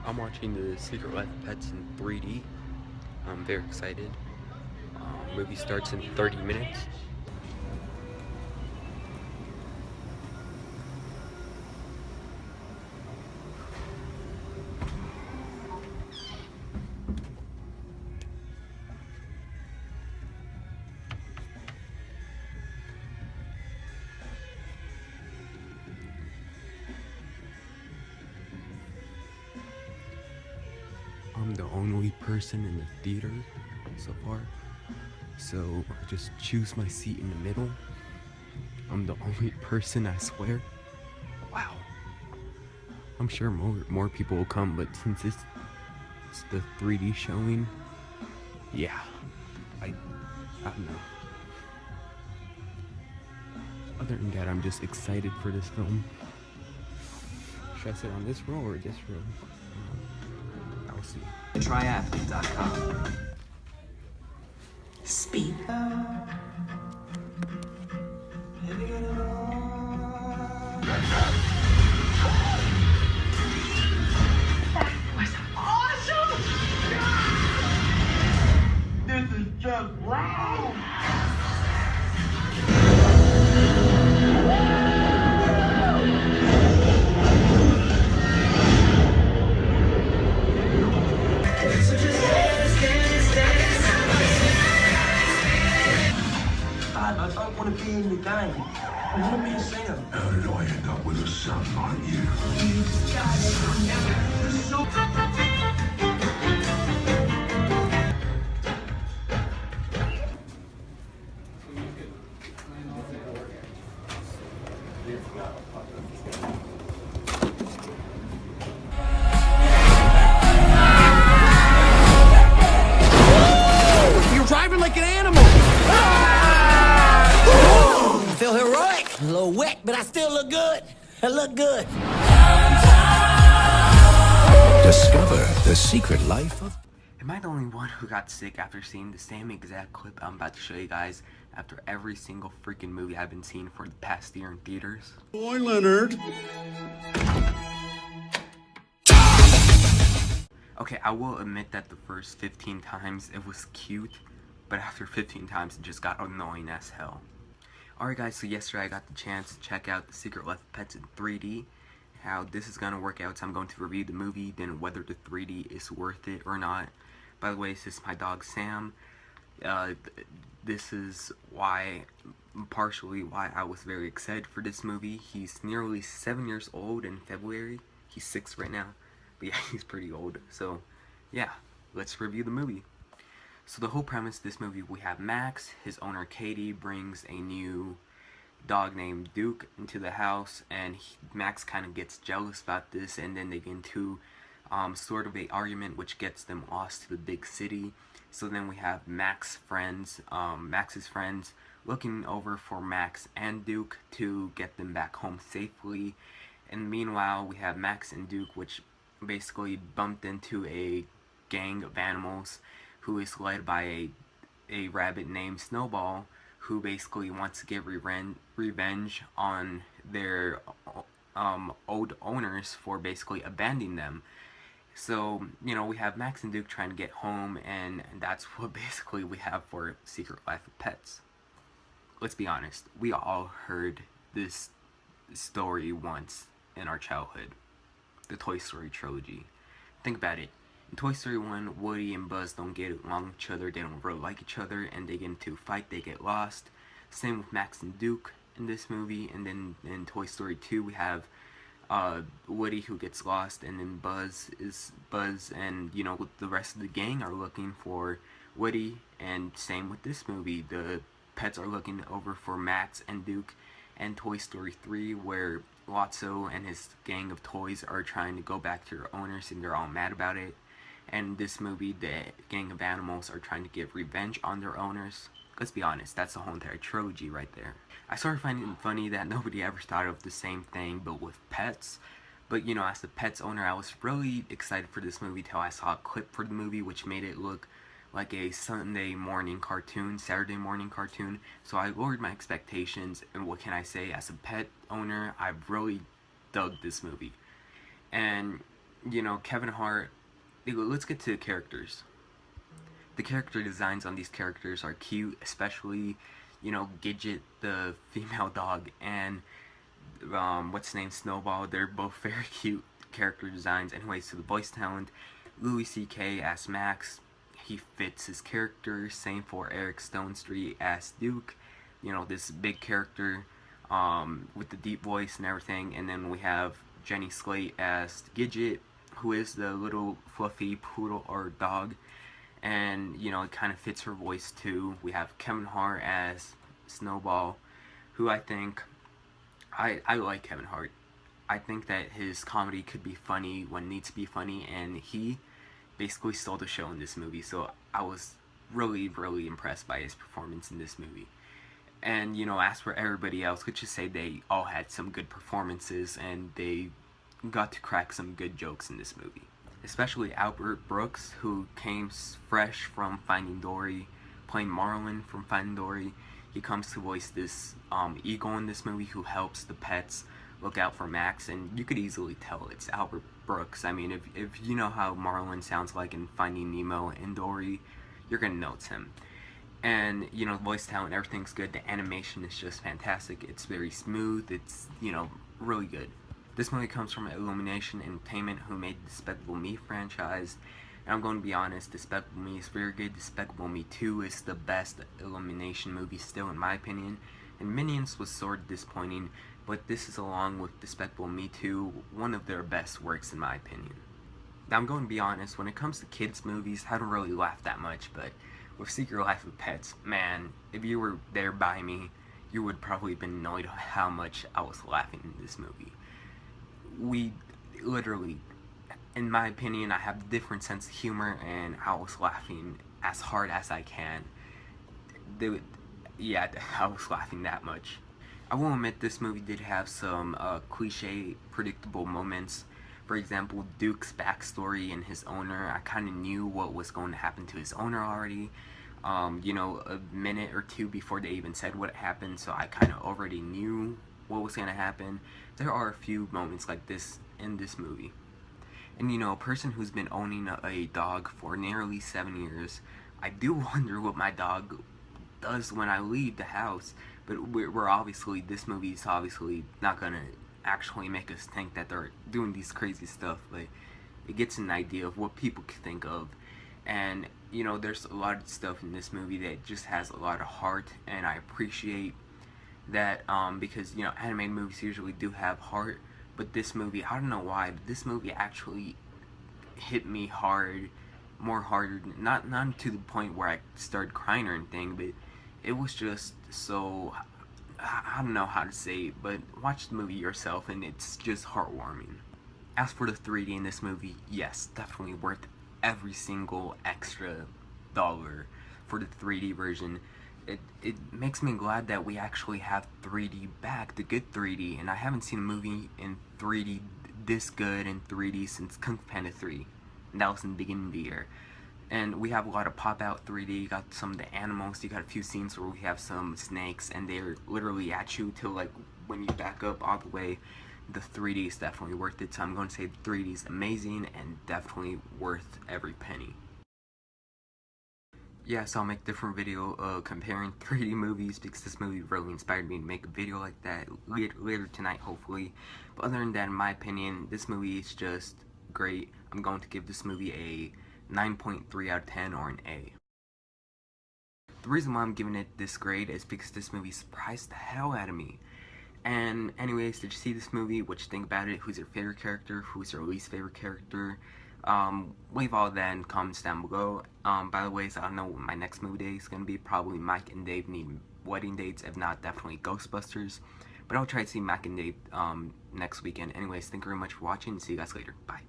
I'm watching The Secret Life of Pets in 3D. I'm very excited. Movie starts in 30 minutes. I'm the only person in the theater so far, so just choose my seat in the middle. I'm the only person, I swear. Wow. I'm sure more people will come, but since it's the 3D showing, yeah, I don't know. Other than that, I'm just excited for this film. Should I sit on this row or this row? I'll see. Triathlete.com. Speak up. That was awesome! This is just wow! I don't want to be in the game. I want to be a singer. How did I end up with a son like you? You're driving like an animal! I feel heroic. A little wet, but I still look good. I look good. Discover the secret life of... Am I the only one who got sick after seeing the same exact clip I'm about to show you guys after every single freaking movie I've been seeing for the past year in theaters? Boy, Leonard. Okay, I will admit that the first 15 times it was cute, but after 15 times it just got annoying as hell. Alright guys, so yesterday I got the chance to check out The Secret Life of Pets in 3D. How this is going to work out, so I'm going to review the movie, then whether the 3D is worth it or not. By the way, this is my dog Sam. This is partially why I was very excited for this movie. He's nearly 7 years old in February. He's 6 right now. But yeah, he's pretty old. So yeah, let's review the movie. So the whole premise of this movie, we have Max, his owner Katie, brings a new dog named Duke into the house, and Max kind of gets jealous about this, and then they get into sort of a argument which gets them lost to the big city. So then we have Max's friends looking over for Max and Duke to get them back home safely. And meanwhile, we have Max and Duke, which basically bumped into a gang of animals who is led by a rabbit named Snowball, who basically wants to get revenge on their old owners for basically abandoning them. So, you know, we have Max and Duke trying to get home, and that's what basically we have for Secret Life of Pets. Let's be honest, we all heard this story once in our childhood. The Toy Story trilogy. Think about it. In Toy Story 1, Woody and Buzz don't get along with each other, they don't really like each other, and they get into a fight, they get lost. Same with Max and Duke in this movie, and then in Toy Story 2 we have Woody who gets lost, and then Buzz and, you know, the rest of the gang are looking for Woody, and same with this movie. The pets are looking over for Max and Duke. And Toy Story 3, where Lotso and his gang of toys are trying to go back to their owners, and they're all mad about it. And this movie, the gang of animals are trying to get revenge on their owners. Let's be honest, that's the whole entire trilogy right there. I sort of find it funny that nobody ever thought of the same thing, but with pets. But, you know, as a Pets owner, I was really excited for this movie till I saw a clip for the movie, which made it look like a Sunday morning cartoon, Saturday morning cartoon. So I lowered my expectations, and what can I say? As a pet owner, I really dug this movie. And, you know, Kevin Hart, let's get to the characters. The character designs on these characters are cute, especially, you know, Gidget, the female dog, and what's his name, Snowball. They're both very cute character designs. Anyways, so the voice talent, Louis C.K. as Max, he fits his character. Same for Eric Stone Street as Duke, you know, this big character with the deep voice and everything. And then we have Jenny Slate as Gidget, who is the little fluffy poodle or dog, and you know, it kind of fits her voice too. We have Kevin Hart as Snowball, who I think I like Kevin Hart. I think that his comedy could be funny when it needs to be funny, and he basically stole the show in this movie. So I was really impressed by his performance in this movie. And you know, as for everybody else, let's just say they all had some good performances, and they got to crack some good jokes in this movie. Especially Albert Brooks, who came fresh from Finding Dory, playing Marlin from Finding Dory. He comes to voice this eagle in this movie who helps the pets look out for Max, and you could easily tell it's Albert Brooks. I mean, if you know how Marlin sounds like in Finding Nemo and Dory, you're gonna know it's him. And, you know, voice talent, everything's good. The animation is just fantastic. It's very smooth. It's, you know, really good. This movie comes from Illumination Entertainment, who made the Despicable Me franchise. And I'm going to be honest, Despicable Me is very good. Despicable Me 2 is the best Illumination movie still, in my opinion. And Minions was sort of disappointing, but this is, along with Despicable Me 2, one of their best works, in my opinion. Now, I'm going to be honest, when it comes to kids' movies, I don't really laugh that much, but with Secret Life of Pets, man, if you were there by me, you would probably have been annoyed at how much I was laughing in this movie. We literally, in my opinion, I have a different sense of humor, and I was laughing as hard as I can. Yeah, I was laughing that much. I will admit this movie did have some cliche, predictable moments. For example, Duke's backstory and his owner. I kind of knew what was going to happen to his owner already. You know, a minute or two before they even said what happened, so I kind of already knew what was going to happen. There are a few moments like this in this movie. And you know, a person who's been owning a dog for nearly 7 years, I do wonder what my dog does when I leave the house. But we're obviously, this movie is obviously not going to actually make us think that they're doing these crazy stuff, but it gets an idea of what people could think of. And you know, there's a lot of stuff in this movie that just has a lot of heart, and I appreciate that, because, you know, animated movies usually do have heart, but this movie, I don't know why, but this movie actually hit me hard, more harder, not to the point where I started crying or anything, but it was just so, I don't know how to say it, but watch the movie yourself, and it's just heartwarming. As for the 3D in this movie, yes, definitely worth every single extra dollar for the 3D version. It makes me glad that we actually have 3D back, the good 3D, and I haven't seen a movie in 3D this good in 3D since Kung Fu Panda 3, and that was in the beginning of the year. And we have a lot of pop-out 3D, you got some of the animals, you got a few scenes where we have some snakes, and they're literally at you till, like, when you back up all the way. The 3D is definitely worth it, so I'm going to say the 3D is amazing and definitely worth every penny. Yes, I'll make a different video comparing 3D movies, because this movie really inspired me to make a video like that later tonight, hopefully. But other than that, in my opinion, this movie is just great. I'm going to give this movie a 9.3 out of 10 or an A. The reason why I'm giving it this grade is because this movie surprised the hell out of me. And anyways, did you see this movie? What you think about it? Who's your favorite character? Who's your least favorite character? Leave all that in comments down below. By the way, so I don't know what my next movie day is going to be. Probably Mike and Dave Need Wedding Dates. If not, definitely Ghostbusters. But I'll try to see Mike and Dave next weekend. Anyways, thank you very much for watching. See you guys later. Bye.